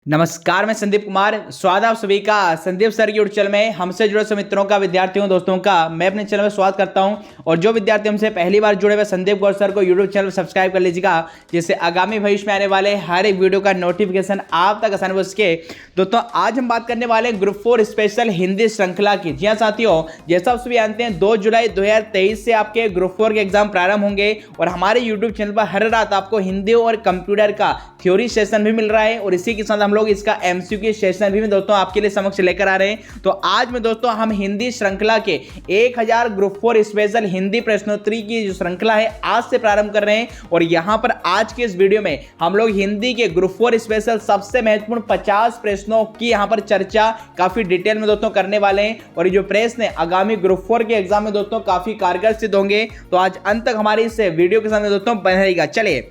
नमस्कार, मैं संदीप कुमार। स्वागत है आप सभी का संदीप सर की यूट्यूब चैनल में। हमसे जुड़े सभी मित्रों का, विद्यार्थियों, दोस्तों का मैं अपने चैनल में स्वागत करता हूं। और जो विद्यार्थी हमसे पहली बार जुड़े हुए संदीप गौर सर को यूट्यूब चैनल सब्सक्राइब कर लीजिएगा, जिससे आगामी भविष्य में आने वाले हर एक वीडियो का नोटिफिकेशन आप तक आसानी हो सके। दोस्तों, आज हम बात करने वाले ग्रुप 4 स्पेशल हिंदी श्रृंखला की। जी हाँ साथियों, जैसा आप सभी जानते हैं 2 जुलाई 2023 से आपके ग्रुप 4 के एग्जाम प्रारंभ होंगे और हमारे यूट्यूब चैनल पर हर रात आपको हिंदी और कंप्यूटर का थ्योरी सेशन भी मिल रहा है और इसी के साथ हम लोग इसका एमसीक्यू सेशन भी दोस्तों आपके लिए समक्ष लेकर आ रहे हैं। तो आज में दोस्तों हम हिंदी श्रृंखला के 1000 ग्रुप 4 स्पेशल हिंदी प्रश्नोत्तरी की जो श्रृंखला है आज से प्रारंभ कर रहे हैं। और यहां पर आज के इस वीडियो में हम लोग हिंदी के ग्रुप 4 स्पेशल सबसे महत्वपूर्ण 50 प्रश्नों की यहां पर चर्चा काफी डिटेल में दोस्तों करने वाले हैं। और ये जो प्रश्न है आगामी ग्रुप 4 के एग्जाम में दोस्तों काफी कारगर सिद्ध होंगे। तो आज अंत तक हमारी इस वीडियो के सामने दोस्तों बने रहिएगा। चलिए,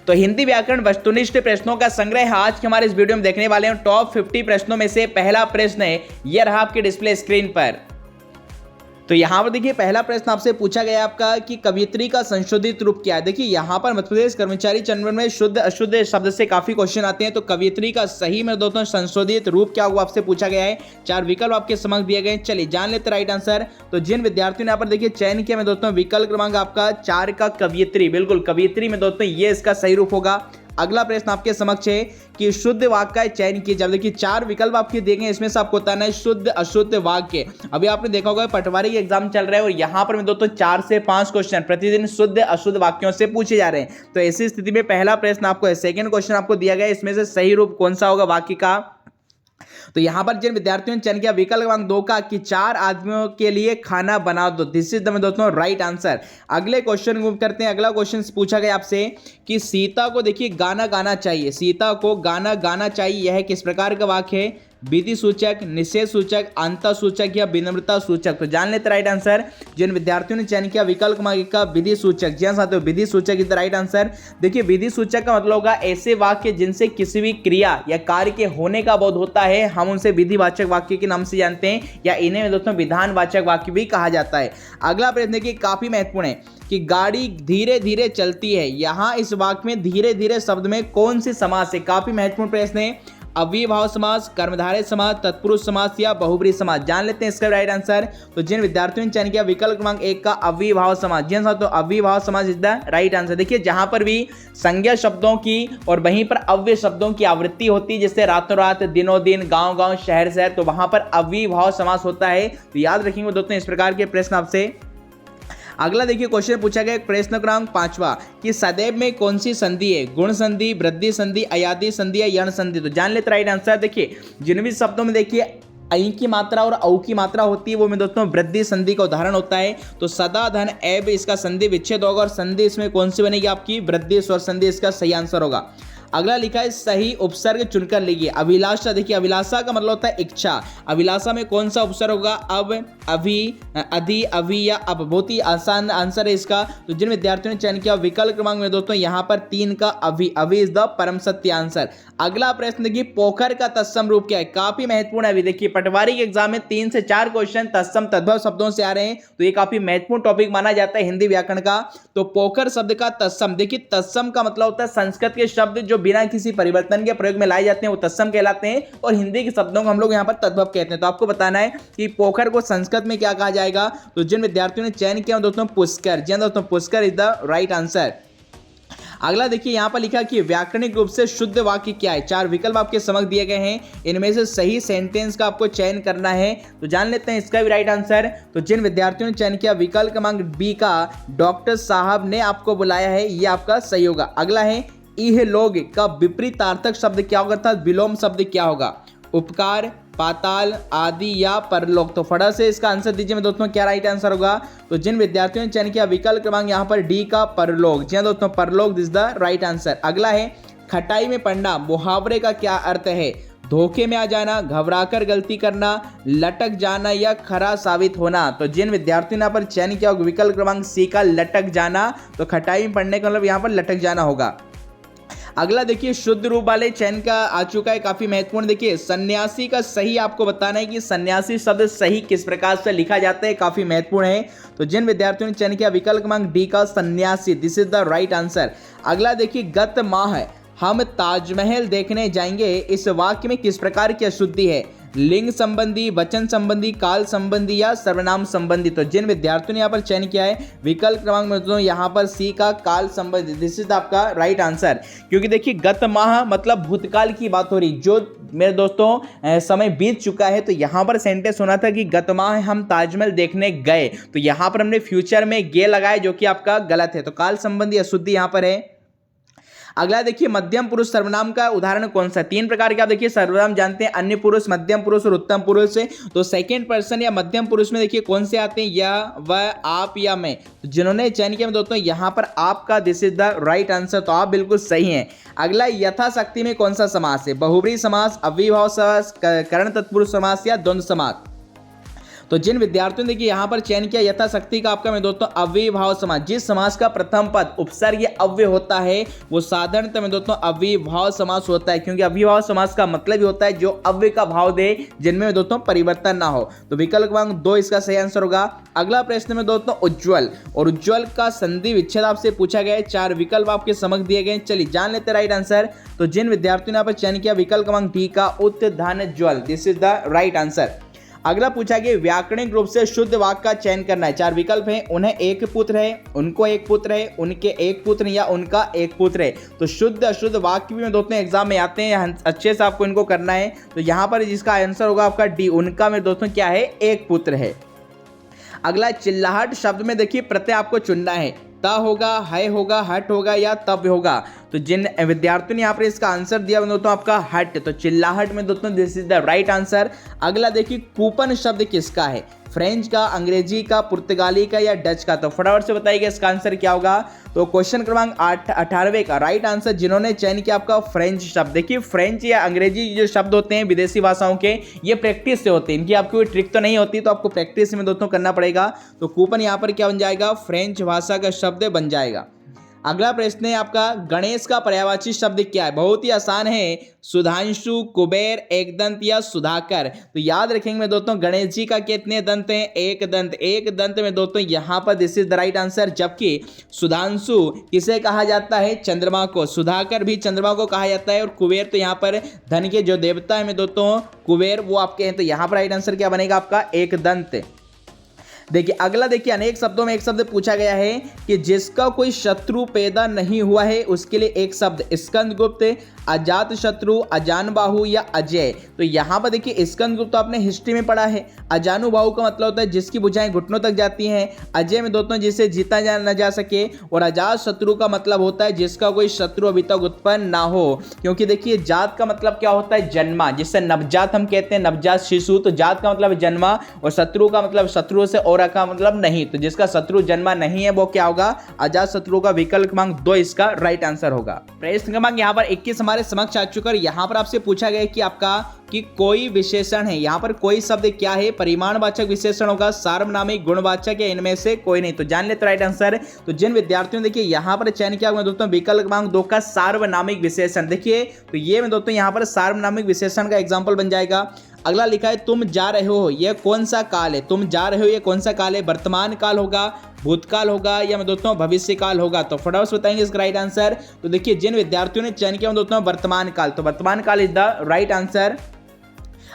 तो हिंदी व्याकरण वस्तुनिष्ठ प्रश्नों का संग्रह आज के हमारे इस वीडियो में देखने वाले हैं। टॉप 50 प्रश्नों में से पहला प्रश्न है, यह रहा आपके डिस्प्ले स्क्रीन पर। तो यहां पर देखिए पहला प्रश्न आपसे पूछा गया आपका कि कवियत्री का संशोधित रूप क्या है। देखिए यहां पर मध्य प्रदेश कर्मचारी चयन में शुद्ध अशुद्ध शब्द से काफी क्वेश्चन आते हैं। तो कवियत्री का सही में दोस्तों संशोधित रूप क्या हुआ आपसे पूछा गया है। 4 विकल्प आपके समक्ष दिए गए। चलिए जान लेते राइट आंसर। तो जिन विद्यार्थियों ने यहाँ पर देखिए चयन किया में दोस्तों विकल्प क्रमांक आपका 4 का कवियत्री, बिल्कुल कवियत्री में दोस्तों ये इसका सही रूप होगा। अगला प्रश्न आपके समक्ष है कि शुद्ध वाक्य का चयन किया जाए। देखिए 4 विकल्प आपके देंगे, इसमें से आपको बताना है शुद्ध अशुद्ध वाक्य। अभी आपने देखा होगा पटवारी के एग्जाम चल रहा है और यहां पर दोस्तों 4 से 5 क्वेश्चन प्रतिदिन शुद्ध अशुद्ध वाक्यों से पूछे जा रहे हैं। तो ऐसी स्थिति में पहला प्रश्न आपको है, सेकंड क्वेश्चन आपको दिया गया, इसमें से सही रूप कौन सा होगा वाक्य का। तो यहां पर जिन विद्यार्थियों ने चयन किया विकल्प क्रमांक 2 का कि 4 आदमियों के लिए खाना बना दो, दिस इज द दोस्तों राइट आंसर। अगले क्वेश्चन को करते हैं। अगला क्वेश्चन पूछा गया आपसे कि सीता को देखिए गाना गाना चाहिए, सीता को गाना गाना चाहिए, यह किस प्रकार का वाक्य है। विधि सूचक, निषेध सूचक, अंतर सूचक या विनम्रता सूचक। तो जान लेते राइट आंसर। जिन विद्यार्थियों ने चयन किया विकल्प क्रमांक का विधि सूचक, जी हाँ साथियों विधि सूचक इज द राइट आंसर। देखिए विधि सूचक का मतलब होगा ऐसे वाक्य जिनसे किसी भी क्रिया या कार्य के होने का बोध होता है, हम उनसे विधिवाचक वाक्य के नाम से जानते हैं या इन्हें दोस्तों विधानवाचक वाक्य भी कहा जाता है। अगला प्रश्न देखिए काफी महत्वपूर्ण है कि गाड़ी धीरे धीरे चलती है, यहां इस वाक्य में धीरे धीरे शब्द में कौन सी समास है। काफी महत्वपूर्ण प्रश्न है। अव्ययभाव समास, कर्मधारय समास, तत्पुरुष समास या बहुब्रीहि समास। जान लेते हैं इसका राइट आंसर। तो जिन विद्यार्थियों ने चयन किया विकल्प क्रमांक 1 का अव्ययभाव समास, जी हाँ तो अव्ययभाव समास इज द राइट आंसर। देखिए जहां पर भी संज्ञा शब्दों की और वहीं पर अव्यय शब्दों की आवृत्ति होती है, जैसे रातों रात, दिनों दिन, गांव गांव, शहर शहर, तो वहां पर अव्ययभाव समास होता है। तो याद रखेंगे दोस्तों इस प्रकार के प्रश्न आपसे। अगला देखिए क्वेश्चन पूछा गया प्रश्न क्रमांक 5वां कि सदैव में कौन सी संधि है, गुण संधि, वृद्धि संधि, अयादि संधि या यण संधि। तो जान लेते राइट आंसर। देखिए जिन भी शब्दों में देखिए ऐ की मात्रा और औ की मात्रा होती है वो में दोस्तों वृद्धि संधि का उदाहरण होता है। तो सदा धन एब इसका संधि विच्छेद होगा और संधि इसमें कौन सी बनेगी आपकी वृद्धि स्वर संधि, इसका सही आंसर होगा। अगला लिखा है सही उपसर्ग चुनकर लीजिए। अभिलाषा, देखिए अभिलाषा का मतलब होता है इच्छा, अभिलाषा में कौन सा उपसर्ग होगा, अब, अभी, अधि, अभी या अब। बहुत ही आसान आंसर है इसका। तो जिन विद्यार्थियों ने चयन किया विकल्प क्रमांक में दोस्तों यहाँ पर 3 का अभी, अभी इज द परम सत्य आंसर। अगला प्रश्न देखिए पोखर का तत्सम रूप क्या है। काफी महत्वपूर्ण है। अभी देखिए पटवारी के एग्जाम में 3 से 4 क्वेश्चन तत्सम तद्भव शब्दों से आ रहे हैं, तो ये काफी महत्वपूर्ण टॉपिक माना जाता है हिंदी व्याकरण का। तो पोखर शब्द का तत्सम, देखिए तत्सम का मतलब होता है संस्कृत के शब्द जो बिना किसी परिवर्तन के प्रयोग में लाए जाते हैं वो तत्सम कहलाते हैं और हिंदी के शब्दों को हम लोग यहाँ पर तद्भव कहते हैं। तो आपको बताना है कि पोखर को संस्कृत में क्या कहा जाएगा। तो जिन विद्यार्थियों ने चयन किया दोस्तों पुष्कर, जी दोस्तों Pushkar is the right answer. अगला देखिए यहां पर लिखा कि व्याकरणिक रूप से शुद्ध वाक्य क्या है। 4 विकल्प आपके समक्ष दिए गए हैं, इनमें से सही सेंटेंस का आपको चयन करना है। तो जान लेते हैं इसका भी राइट आंसर। तो जिन विद्यार्थियों ने चयन किया विकल्प क्रमांक बी का डॉक्टर साहब ने आपको बुलाया है, ये आपका सही होगा। अगला है इह लोग का विपरीतार्थक शब्द क्या होगा अर्थात विलोम शब्द क्या होगा। उपकार, पाताल, आदि या परलोक। तो फटाफट से इसका आंसर दीजिए मैं दोस्तों क्या राइट आंसर होगा। तो जिन विद्यार्थियों ने चयन किया विकल्प क्रमांक यहाँ पर डी का परलोक, जी हाँ दोस्तों परलोक इज द राइट आंसर। अगला है खटाई में पड़ना मुहावरे का क्या अर्थ है। धोखे में आ जाना, घबराकर गलती करना, लटक जाना या खरा साबित होना। तो जिन विद्यार्थियों ने यहाँ पर चयन किया विकल्प क्रमांक सी का लटक जाना, तो खटाई में पड़ने का मतलब यहाँ पर लटक जाना होगा। अगला देखिए शुद्ध रूप वाले चयन का आ चुका है, काफी महत्वपूर्ण। देखिए सन्यासी का सही आपको बताना है कि सन्यासी शब्द सही किस प्रकार से लिखा जाता है, काफी महत्वपूर्ण है। तो जिन विद्यार्थियों ने चयन किया विकल्प क्रमांक डी का सन्यासी, this is the right answer. अगला देखिए गत माह हम ताजमहल देखने जाएंगे इस वाक्य में किस प्रकार की अशुद्धि है? लिंग संबंधी, वचन संबंधी, काल संबंधी या सर्वनाम संबंधी। तो जिन विद्यार्थियों ने यहाँ पर चयन किया है विकल्प क्रमांक में दोस्तों यहाँ पर सी का काल संबंधी, दिस इज आपका राइट आंसर। क्योंकि देखिए गत माह मतलब भूतकाल की बात हो रही, जो मेरे दोस्तों समय बीत चुका है, तो यहाँ पर सेंटेंस होना था कि गत माह हम ताजमहल देखने गए, तो यहाँ पर हमने फ्यूचर में गे लगाया जो कि आपका गलत है। तो काल संबंधी अशुद्धि यहाँ पर है। अगला देखिए मध्यम पुरुष सर्वनाम का उदाहरण कौन सा? 3 प्रकार के आप देखिए सर्वनाम जानते हैं, अन्य पुरुष, मध्यम पुरुष और उत्तम पुरुष से। तो सेकंड पर्सन या मध्यम पुरुष में देखिए कौन से आते हैं? या, वह, आप या मैं। तो जिन्होंने चयन किया दोस्तों यहाँ पर आपका this is the right answer, तो आप बिल्कुल सही हैं। अगला यथाशक्ति में कौन सा समास है? बहुब्रीहि समास, अव्ययीभाव समास, करण तत्पुरुष समास या द्वंद्व समास। तो जिन विद्यार्थियों ने देखिए यहाँ पर चयन किया यथाशक्ति का आपका मैं दोस्तों अव्ययीभाव समास, जिस समास का प्रथम पद उपसर्ग या अव्यय होता है वो साधारणतः में दोस्तों अव्ययीभाव समास होता है, क्योंकि अव्ययीभाव समास का मतलब ही होता है जो अव्यय का भाव दे, जिनमें दोस्तों परिवर्तन ना हो। तो विकल्प क्रमांक 2 इसका सही आंसर होगा। अगला प्रश्न में दोस्तों उज्ज्वल, और उज्ज्वल का संधि विच्छेद आपसे पूछा गया है, 4 विकल्प आपके समक्ष दिए गए। चलिए जान लेते राइट आंसर। तो जिन विद्यार्थियों ने यहाँ पर चयन किया विकल्प क्रमांक डी का उत्धानोज्ज्वल, this is the right answer. अगला पूछा गया व्याकरणिक रूप से शुद्ध वाक्य का चयन करना है। 4 विकल्प हैं, उन्हें एक पुत्र है, उनको एक पुत्र है, उनके एक पुत्र या उनका एक पुत्र है। तो शुद्ध अशुद्ध वाक्य भी में दोस्तों एग्जाम में आते हैं, अच्छे से आपको इनको करना है। तो यहाँ पर जिसका आंसर होगा आपका डी, उनका में दोस्तों क्या है? एक पुत्र है। अगला चिल्लाहट शब्द में देखिए प्रत्यय आपको चुनना है, ता होगा, है होगा, हट होगा या तब होगा। तो जिन विद्यार्थियों ने यहाँ पर इसका आंसर दिया दोस्तों आपका हट, तो चिल्लाहट में दोस्तों this is the right answer. अगला देखिए कूपन शब्द किसका है? फ्रेंच का, अंग्रेजी का, पुर्तगाली का या डच का। तो फटाफट से बताइए इसका आंसर क्या होगा। तो क्वेश्चन क्रमांक 18वें का राइट आंसर जिन्होंने चयन किया आपका फ्रेंच शब्द। देखिए फ्रेंच या अंग्रेजी जो शब्द होते हैं विदेशी भाषाओं के, ये प्रैक्टिस से होते हैं, इनकी आपको कोई ट्रिक तो नहीं होती, तो आपको प्रैक्टिस में दोस्तों करना पड़ेगा। तो कूपन यहाँ पर क्या बन जाएगा? फ्रेंच भाषा का शब्द बन जाएगा। अगला प्रश्न है आपका गणेश का पर्यायवाची शब्द क्या है? बहुत ही आसान है, सुधांशु, कुबेर, एक दंत या सुधाकर। तो याद रखेंगे दोस्तों गणेश जी का कितने दंत हैं? एक दंत। एक दंत में दोस्तों यहाँ पर this is the right answer. जबकि सुधांशु किसे कहा जाता है? चंद्रमा को। सुधाकर भी चंद्रमा को कहा जाता है। और कुबेर तो यहाँ पर धन के जो देवता है में दोस्तों कुबेर, वो आपके हैं। तो यहाँ पर राइट आंसर क्या बनेगा आपका? एक दंत। देखिए अगला देखिए अनेक शब्दों में एक शब्द पूछा गया है कि जिसका कोई शत्रु पैदा नहीं हुआ है उसके लिए एक शब्द स्कंदगुप्त, अजात शत्रु, अजानबाहु या अजय। तो यहाँ पर देखिए स्कंदगुप्त तो आपने हिस्ट्री में पढ़ा है, अजानुबाहु का मतलब होता है जिसकी भुजाएं घुटनों तक जाती हैं, अजय में दोस्तों जिसे जीता न जा सके, और अजात शत्रु का मतलब होता है जिसका कोई शत्रु अभी तक उत्पन्न ना हो। क्योंकि देखिए जात का मतलब क्या होता है? जन्मा, जिससे नवजात हम कहते हैं, नवजात शिशु। तो जात का मतलब जन्मा और शत्रु का मतलब शत्रु से और का मतलब नहीं। तो जिसका शत्रु जन्मा नहीं है वो क्या होगा? अजात शत्रु का विकल्प क्रमांक 2 इसका राइट आंसर होगा। प्रश्न क्रमांक यहाँ पर 21 हमारे समक्ष आ चुका है। यहाँ पर आपसे पूछा गया कि आपका कि कोई विशेषण है, यहाँ पर कोई शब्द क्या है? परिमाणवाचक विशेषण होगा, सार्वनामिक, गुणवाचक या इनमें से कोई नहीं। तो जान लेते राइट आंसर। तो जिन विद्यार्थियों ने देखिए यहाँ पर चयन किया होगा दोस्तों विकल्प क्रमांक 2 का सार्वनामिक विशेषण। देखिए तो ये में दोस्तों यहाँ पर सार्वनामिक विशेषण का एग्जाम्पल बन जाएगा। अगला लिखा है तुम जा रहे हो, यह कौन सा काल है? तुम जा रहे हो, यह कौन सा काल है? वर्तमान काल होगा, भूतकाल होगा या मैं दोस्तों भविष्य काल होगा। तो फटाफट से बताएंगे इसका राइट आंसर। तो देखिए जिन विद्यार्थियों ने चयन किया दोस्तों वर्तमान काल, तो वर्तमान काल इज द राइट आंसर।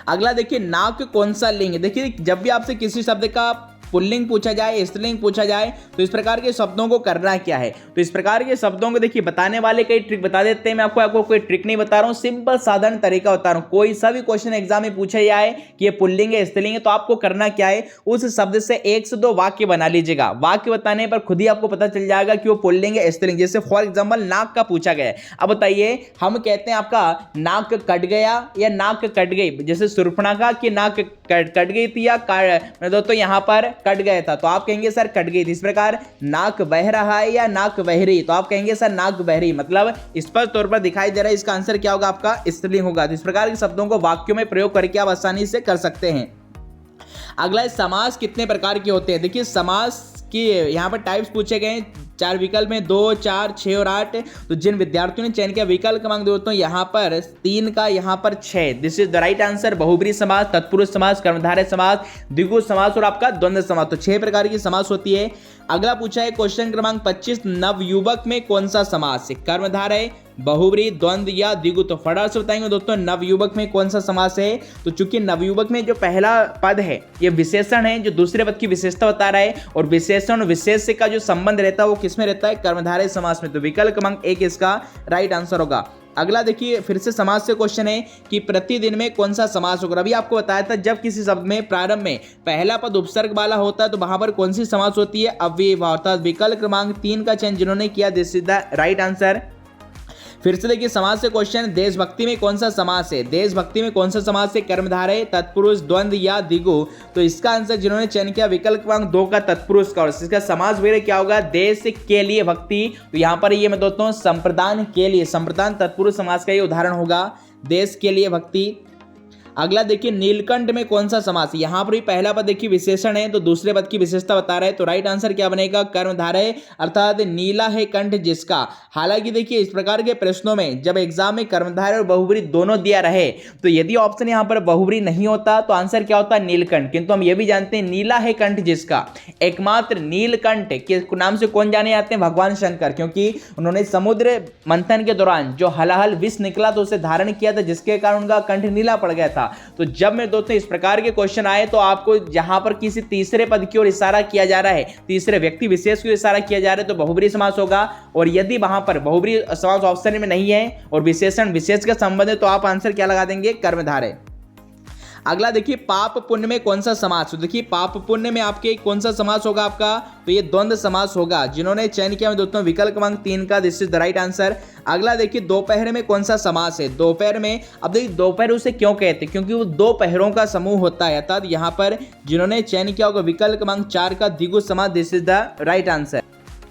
अगला देखिए नाक कौन सा लिंग है? देखिए जब भी आपसे किसी शब्द का पुल्लिंग पूछा जाए, स्त्रीलिंग पूछा जाए, तो इस प्रकार के शब्दों को करना क्या है? तो इस प्रकार के शब्दों को देखिए बताने वाले कई ट्रिक बता देते हैं। मैं आपको कोई ट्रिक नहीं बता रहा हूं, सिंपल साधारण तरीका बता रहा हूं। कोई सा भी क्वेश्चन एग्जाम में पूछा जाए कि ये पुल्लिंग है, स्त्रीलिंग है, तो आपको करना क्या है? उस शब्द से 1 से 2 वाक्य बना लीजिएगा। वाक्य बताने पर खुद ही आपको पता चल जाएगा कि वो पुल्लिंग है, स्त्रीलिंग। जैसे फॉर एग्जाम्पल नाक का पूछा गया है, अब बताइए हम कहते हैं आपका नाक कट गया या नाक कट गई। जैसे सुर्पणखा की नाक कट गई थी या दोस्तों यहाँ पर कट गया था, तो आप कहेंगे सर कट गई थी। इस प्रकार नाक बह रहा है या नाक बह रही, तो आप कहेंगे सर नाक बह रही। मतलब स्पष्ट तौर पर दिखाई दे रहा है, इसका आंसर क्या होगा आपका? स्त्रीलिंग होगा। तो इस प्रकार के शब्दों को वाक्यों में प्रयोग करके आप आसानी से कर सकते हैं। अगला समास कितने प्रकार के होते हैं? देखिए समास की यहाँ पर टाइप्स पूछे गए 4 विकल्प में 2, 4, 6 और 8। तो जिन विद्यार्थियों ने चयन किया विकल्प क्रमांक दोस्तों यहाँ पर 3 का यहाँ पर 6, this is the right answer. बहुब्रीहि समास, तत्पुरुष समास, कर्मधारय समास, द्विगु समास और आपका द्वंद्व समास। तो 6 प्रकार की समास होती है। अगला पूछा है क्वेश्चन क्रमांक 25 नवयुवक में कौन सा समास है? कर्मधारय, बहुब्री, द्वंद्व या द्विगु। तो फटाफट से बताएंगे दोस्तों नवयुवक में कौन सा समास है। तो चूंकि नवयुवक में जो पहला पद है ये विशेषण है जो दूसरे पद की विशेषता बता रहा है, और विशेषण और विशेष्य का जो संबंध रहता है वो किसमें रहता है, कर्मधारय समास में। तो विकल्प क्रमांक 1 इसका राइट आंसर होगा। अगला देखिए फिर से समास से क्वेश्चन है कि प्रतिदिन में कौन सा समास होगा। अभी आपको बताया था जब किसी शब्द में प्रारंभ में पहला पद उपसर्ग वाला होता है तो वहां पर कौन सी समास होती है, अव्ययी भाव। अर्थात विकल्प क्रमांक 3 का चयन जिन्होंने किया this is the right answer. फिर से देखिए समास से क्वेश्चन, देशभक्ति में कौन सा समास है, देशभक्ति में कौन सा समास है, कर्मधारय, तत्पुरुष, द्वंद्व या द्विगु। तो इसका आंसर जिन्होंने चयन किया विकल्प क्रमांक 2 का तत्पुरुष का, और इसका समास वगैरह क्या होगा, देश के लिए भक्ति। तो यहाँ पर ये मैं दोस्तों संप्रदान के लिए, संप्रदान तत्पुरुष समास का ये उदाहरण होगा, देश के लिए भक्ति। अगला देखिए नीलकंठ में कौन सा समास है। यहां पर भी पहला पद देखिए विशेषण है तो दूसरे पद की विशेषता बता रहा है। तो राइट आंसर क्या बनेगा, कर्मधारय, अर्थात नीला है कंठ जिसका। हालांकि देखिए इस प्रकार के प्रश्नों में जब एग्जाम में कर्मधारय और बहुब्री दोनों दिया रहे तो यदि ऑप्शन यहां पर बहुब्री नहीं होता तो आंसर क्या होता, नीलकंठ। किंतु हम यह भी जानते हैं नीला है कंठ जिसका, एकमात्र नीलकंठ के नाम से कौन जाने जाते हैं, भगवान शंकर, क्योंकि उन्होंने समुद्र मंथन के दौरान जो हलाहल विष निकला तो उसे धारण किया था जिसके कारण उनका कंठ नीला पड़ गया था। तो जब मैं दोस्तों इस प्रकार के क्वेश्चन आए तो आपको जहां पर किसी तीसरे पद की ओर इशारा किया जा रहा है, तीसरे व्यक्ति विशेष की ओर इशारा किया जा रहा है तो बहुब्री समास होगा। और यदि वहां पर बहुब्री समास ऑप्शन में नहीं है और विशेषण विशेष का संबंध है तो आप आंसर क्या लगा देंगे, कर्मधारय। अगला देखिए पाप पुण्य में कौन सा समास। तो देखिए पाप पुण्य में आपके कौन सा समास होगा आपका, तो ये द्वंद्व समास होगा। जिन्होंने चयन किया दोस्तों विकल्प क्रमांक 3 का, this is the right answer. अगला देखिए दोपहर में कौन सा समास है, दोपहर में। अब देखिए दोपहर उसे क्यों कहते हैं, क्योंकि वो दो पहरों का समूह होता है। अर्थात यहाँ पर जिन्होंने चयन किया होगा विकल्प क्रमांक 4 का द्विगु समास, this is the right answer.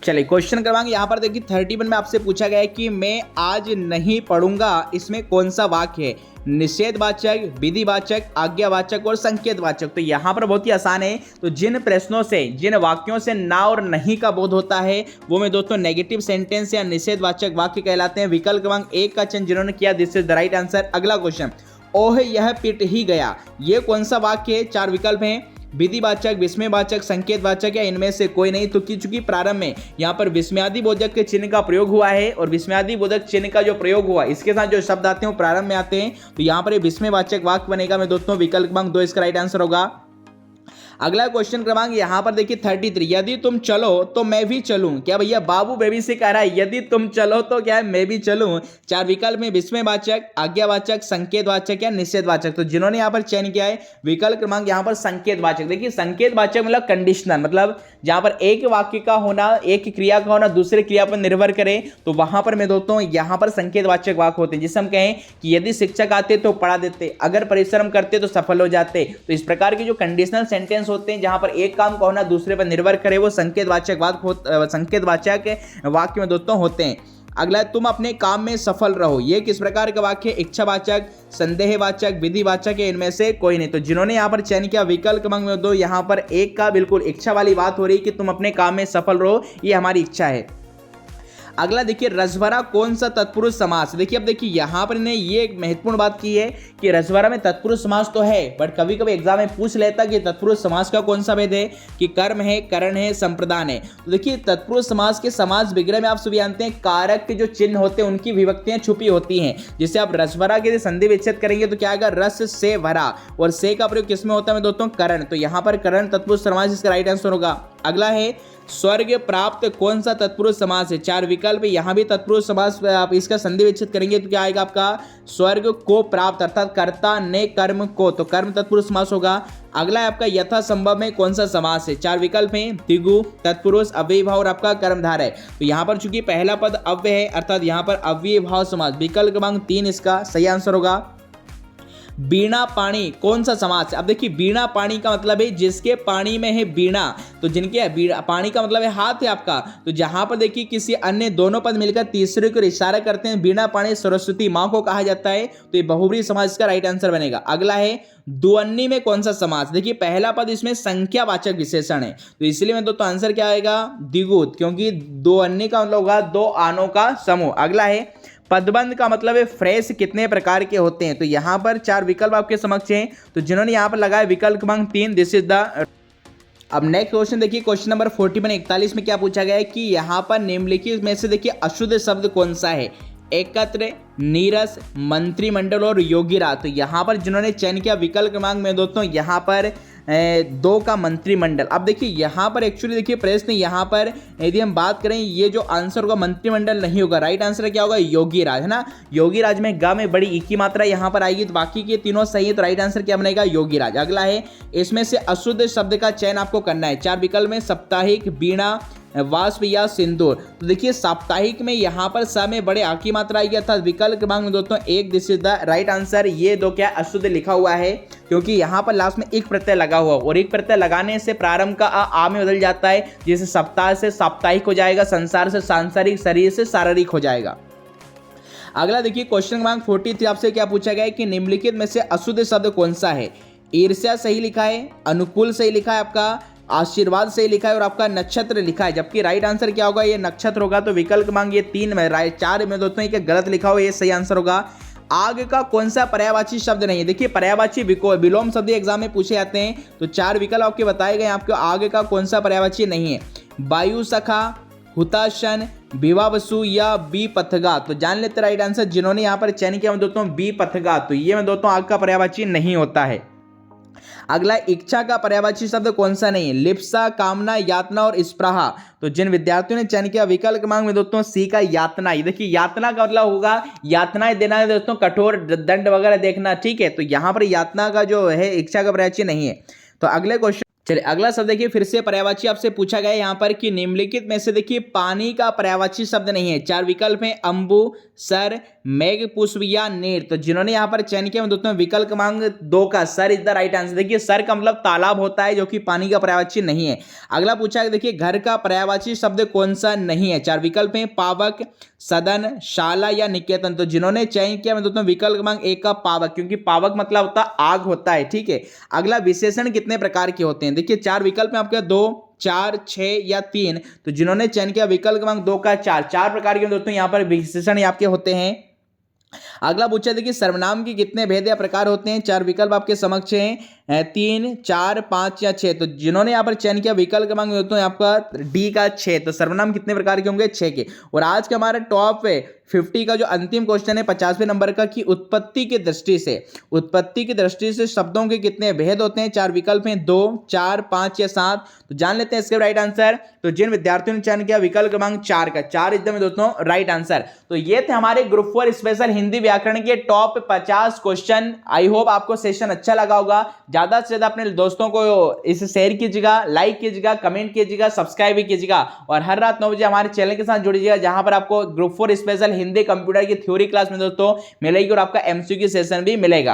चलिए क्वेश्चन क्रमांक यहाँ पर देखिए 31 में आपसे पूछा गया है कि मैं आज नहीं पढ़ूंगा, इसमें कौन सा वाक्य है, निषेधवाचक, विधिवाचक, आज्ञावाचक और संकेतवाचक। तो यहाँ पर बहुत ही आसान है। तो जिन प्रश्नों से, जिन वाक्यों से ना और नहीं का बोध होता है वो में दोस्तों नेगेटिव सेंटेंस या निषेधवाचक वाक्य कहलाते हैं। विकल्प क्रमांक 1 का चयन जिन्होंने किया this is the right answer. अगला क्वेश्चन, ओह यह पिट ही गया, ये कौन सा वाक्य है, 4 विकल्प हैं, विधिवाचक, विस्मयवाचक, संकेतवाचक या इनमें से कोई नहीं। तो चूंकि प्रारंभ में यहाँ पर विस्मयादि बोधक के चिन्ह का प्रयोग हुआ है और विस्मयादि बोधक चिन्ह का जो प्रयोग हुआ इसके साथ जो शब्द आते हैं वो प्रारंभ में आते हैं, तो यहाँ पर विस्मयवाचक वाक्य बनेगा मैं दोस्तों विकल्प क्रमांक 2 इसका राइट आंसर होगा। अगला क्वेश्चन क्रमांक यहाँ पर देखिए 33, यदि तुम चलो तो मैं भी चलूं। क्या भैया बाबू बेबी से कह रहा है यदि तुम चलो तो क्या है मैं भी चलूं। 4 विकल्प में विस्मयवाचक, आज्ञावाचक, संकेतवाचक या निषेधवाचक। तो जिन्होंने यहाँ पर चयन किया है विकल्प क्रमांक यहाँ पर संकेतवाचक। देखिए संकेतवाचक मतलब कंडीशनल, मतलब जहां पर एक वाक्य का होना, एक क्रिया का होना दूसरे क्रिया पर निर्भर करे तो वहां पर मैं दोस्तों यहाँ पर संकेतवाचक वाक्य होते हैं। जिसे हम कहें कि यदि शिक्षक आते तो पढ़ा देते, अगर परिश्रम करते तो सफल हो जाते। तो इस प्रकार के जो कंडीशनल सेंटेंस होते हैं जहां पर एक काम का होना दूसरे पर निर्भर करे वो संकेतवाचक वाक्य में दोस्तों होते हैं। अगला, तुम अपने काम में सफल रहो, ये किस प्रकार का वाक्य, इच्छावाचक, संदेहवाचक, विधिवाचक है, इनमें से कोई नहीं। तो जिन्होंने यहाँ पर चयन किया विकल्प क्रमांक 2 यहाँ पर 1 का, बिल्कुल इच्छा वाली बात हो रही कि तुम अपने काम में सफल रहो, ये हमारी इच्छा है। अगला देखिए रसभरा कौन सा तत्पुरुष समास। देखिए अब देखिए यहाँ पर इन्हें ये एक महत्वपूर्ण बात की है कि रसभरा में तत्पुरुष समास तो है बट कभी कभी एग्जाम में पूछ लेता कि तत्पुरुष समास का कौन सा भेद है, कि कर्म है, करण है, संप्रदान है। तो देखिए तत्पुरुष समास के समास विग्रह में आप सभी जानते हैं कारक के जो चिन्ह होते हैं उनकी विभक्तियां छुपी होती हैं। जिससे आप रसभरा के संधि विच्छेद करेंगे तो क्या आएगा, रस से भरा, और से का प्रयोग किसमें होता है दोस्तों, करण। तो यहाँ पर करण तत्पुरुष समास इसका राइट आंसर होगा। अगला है स्वर्ग प्राप्त कौन सा तत्पुरुष समास है। 4 विकल्प है, यहाँ भी तत्पुरुष समास आप इसका संधि विच्छेद करेंगे तो क्या आएगा आपका, स्वर्ग को प्राप्त, अर्थात कर्ता ने कर्म को, तो कर्म तत्पुरुष समास होगा। अगला है आपका यथा संभव में कौन सा समास है। 4 विकल्प हैं, द्विगु, तत्पुरुष, अव्ययी भाव और आपका कर्मधारय है। तो यहाँ पर चूंकि पहला पद अव्यय है अर्थात यहाँ पर अव्ययी भाव समास, विकल्प क्रमांक 3 इसका सही आंसर होगा। बीणा पाणी कौन सा समास है। अब देखिए बीणा पाणी का मतलब है जिसके पाणी में है बीणा, तो जिनके बीणा पाणी का मतलब है हाथ है आपका। तो जहां पर देखिए किसी अन्य दोनों पद मिलकर तीसरे को इशारा करते हैं, बीणा पाणी सरस्वती मां को कहा जाता है, तो ये बहुब्री समास का राइट आंसर बनेगा। अगला है दुअन्नी में कौन सा समास। देखिए पहला पद इसमें संख्यावाचक विशेषण है तो इसलिए मैं तो आंसर क्या आएगा, द्विगुत, क्योंकि दुअन्नी का मतलब होगा दो आनों का समूह। अगला है पदबंध का मतलब है फ्रेश कितने प्रकार के होते हैं। तो यहाँ पर 4 विकल्प आपके समक्ष हैं, तो जिन्होंने यहाँ पर लगाया विकल्प क्रमांक 3 दिस इज द। अब नेक्स्ट क्वेश्चन देखिए क्वेश्चन नंबर 41 में क्या पूछा गया है कि यहाँ पर निम्नलिखित में से देखिए अशुद्ध शब्द कौन सा है। एकत्र, नीरस, मंत्रिमंडल और योगीराज। तो यहाँ पर जिन्होंने चयन किया विकल्प क्रमांक में दोस्तों यहाँ पर 2 का मंत्रिमंडल। अब देखिए यहाँ पर एक्चुअली देखिए प्रश्न यहाँ पर यदि हम बात करें ये जो आंसर होगा मंत्रिमंडल नहीं होगा, राइट आंसर क्या होगा योगीराज, है ना। योगीराज में ग में बड़ी ई की मात्रा यहाँ पर आएगी, तो बाकी के तीनों सही है, तो राइट आंसर क्या बनेगा योगीराज। अगला है इसमें से अशुद्ध शब्द का चयन आपको करना है। 4 विकल्प में साप्ताहिक, वीणा, वाष्प या सिंदूर। तो देखिए साप्ताहिक में यहाँ पर स में बड़े आ की मात्रा आएगी, अर्थात विकल्प क्रमांक में दोस्तों 1 this is the right answer. ये 2 क्या अशुद्ध लिखा हुआ है क्योंकि यहाँ पर लास्ट में एक प्रत्यय लगा हुआ, और एक प्रत्यय लगाने से प्रारंभ का आ में बदल जाता है, जैसे सप्ताह से साप्ताहिक हो जाएगा, संसार से सांसारिक, शरीर से शारीरिक हो जाएगा। अगला देखिए क्वेश्चन क्रमांक 43 आपसे क्या पूछा गया है कि निम्नलिखित में से अशुद्ध शब्द कौन सा है। ईर्ष्या सही लिखा है, अनुकूल सही लिखा है, आपका आशीर्वाद सही लिखा है और आपका नक्षत्र लिखा है, जबकि राइट आंसर क्या होगा ये नक्षत्र होगा। तो विकल्प क्रमांक ये 3 में, राइट 4 में दोस्तों ये गलत लिखा हुआ, ये सही आंसर होगा। आग का कौन सा पर्यायवाची शब्द नहीं है। देखिए पर्यायवाची विलोम शब्द एग्जाम में पूछे जाते हैं, तो 4 विकल्प आपके बताए गए, आपको आग का कौन सा पर्यायवाची नहीं है। वायु सखा, हुताशन, विवावसु या बी पथगा। तो जान लेते राइट आंसर जिन्होंने यहाँ पर चयन किया दोस्तों बी पथगा, तो ये में दोस्तों आग का पर्यायवाची नहीं होता है। अगला इच्छा का पर्यायवाची शब्द कौन सा नहीं है। लिप्सा, कामना, यातना और स्पृहा। तो जिन विद्यार्थियों ने चयन किया विकल्प क्रमांक में दोस्तों सी का यातना। ये देखिए यातना का मतलब होगा यातनाएं देना है दोस्तों, कठोर दंड वगैरह देखना, ठीक है। तो यहाँ पर यातना का जो है इच्छा का पर्यायवाची नहीं है। तो अगले क्वेश्चन चलिए अगला शब्द देखिए, फिर से पर्यायवाची आपसे पूछा गया यहाँ पर कि निम्नलिखित में से देखिए पानी का पर्यायवाची शब्द नहीं है। 4 विकल्प हैं अंबु, सर, मेघ, पुष्प या नीर। तो जिन्होंने यहाँ पर चयन किया दोस्तों विकल्प क्रमांक 2 का sir is the right answer. देखिए सर का मतलब तालाब होता है, जो कि पानी का पर्यायवाची नहीं है। अगला पूछा है देखिए घर का पर्यायवाची शब्द कौन सा नहीं है। 4 विकल्प हैं पावक, सदन, शाला या निकेतन। तो जिन्होंने चयन किया दोस्तों विकल्प क्रमांक 1 का पावक, क्योंकि पावक मतलब होता है आग होता है, ठीक है। अगला विशेषण कितने प्रकार के होते हैं। देखिए 4 विकल्प में आपके 2, 4, 6 या 3। तो जिन्होंने चयन किया विकल्प क्रमांक 2 का 4 प्रकार के दोस्तों यहाँ पर विशेषण आपके होते हैं। अगला पूछा देखिए सर्वनाम के कितने भेद या प्रकार होते हैं। 4 विकल्प आपके समक्ष हैं, 3, 4, 5 या 6। तो जिन्होंने यहाँ पर चयन किया विकल्प क्रमांक दोस्तों आपका डी का 6। तो सर्वनाम कितने प्रकार के होंगे 6 के। और आज का हमारा टॉप 50 का जो अंतिम क्वेश्चन है 50वें नंबर का, कि उत्पत्ति की दृष्टि से शब्दों के कितने भेद होते हैं। 4 विकल्प हैं 2, 4, 5 या 7। तो जान लेते हैं इसके राइट आंसर। तो जिन विद्यार्थियों ने चयन किया विकल्प क्रमांक 4 का 4 एकदम दोस्तों राइट आंसर। तो ये थे हमारे ग्रुप 4 स्पेशल हिंदी व्याकरण के टॉप 50 क्वेश्चन। आई होप आपको सेशन अच्छा लगा होगा। ज्यादा से ज्यादा अपने दोस्तों को इसे शेयर कीजिएगा, लाइक कीजिएगा, कमेंट कीजिएगा, सब्सक्राइब भी कीजिएगा, और हर रात 9 बजे हमारे चैनल के साथ जुड़िएगा, जहां पर आपको ग्रुप 4 स्पेशल हिंदी कंप्यूटर की थ्योरी क्लास में दोस्तों मिलेगी और आपका एमसीक्यू सेशन भी मिलेगा।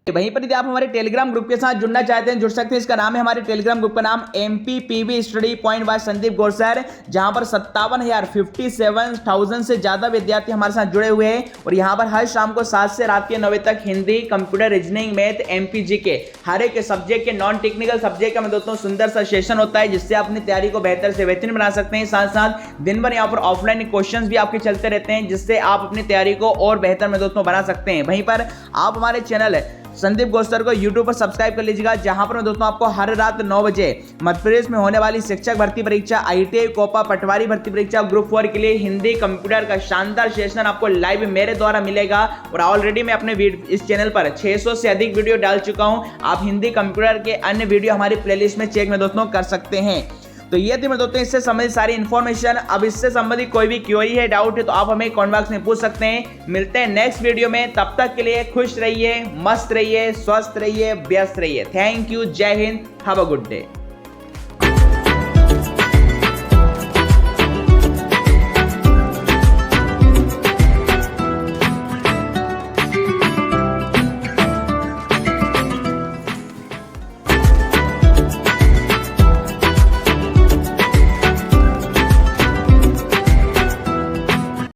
वहीं पर यदि आप हमारे टेलीग्राम ग्रुप के साथ जुड़ना चाहते हैं जुड़ सकते हैं। इसका नाम है, हमारे टेलीग्राम ग्रुप का नाम MPPB study point by Sandeep Gaur sir, जहां पर 57,000 से ज्यादा विद्यार्थी हमारे साथ जुड़े हुए हैं। और यहां पर हर शाम को 7 से रात के 9 बजे तक Hindi, computer, reasoning, math, MPG के हर एक सब्जेक्ट के नॉन टेक्निकल सब्जेक्ट का में दोस्तों सुंदर सा सेशन होता है, जिससे आप अपनी तैयारी को बेहतर से बेहतरीन बना सकते हैं। साथ साथ दिन भर यहाँ पर ऑफलाइन क्वेश्चन भी आपके चलते रहते हैं, जिससे आप अपनी तैयारी को और बेहतर में दोस्तों बना सकते हैं। वहीं पर आप हमारे चैनल संदीप गौर सर को यूट्यूब पर सब्सक्राइब कर लीजिएगा, जहां पर दोस्तों आपको हर रात 9 बजे मध्य प्रदेश में होने वाली शिक्षक भर्ती परीक्षा, ITI, कोपा, पटवारी भर्ती परीक्षा, ग्रुप 4 के लिए हिंदी, कंप्यूटर का शानदार सेशन आपको लाइव मेरे द्वारा मिलेगा। और ऑलरेडी मैं अपने इस चैनल पर 600 से अधिक वीडियो डाल चुका हूं। आप हिंदी, कंप्यूटर के अन्य वीडियो हमारी प्लेलिस्ट में चेक में दोस्तों कर सकते हैं। तो ये थी मेरे दोस्तों इससे संबंधित सारी इन्फॉर्मेशन। अब इससे संबंधित कोई भी क्वेरी है, डाउट है, तो आप हमें कमेंट बॉक्स में पूछ सकते हैं। मिलते हैं नेक्स्ट वीडियो में, तब तक के लिए खुश रहिए, मस्त रहिए, स्वस्थ रहिए, व्यस्त रहिए। थैंक यू, जय Hind, have a good day.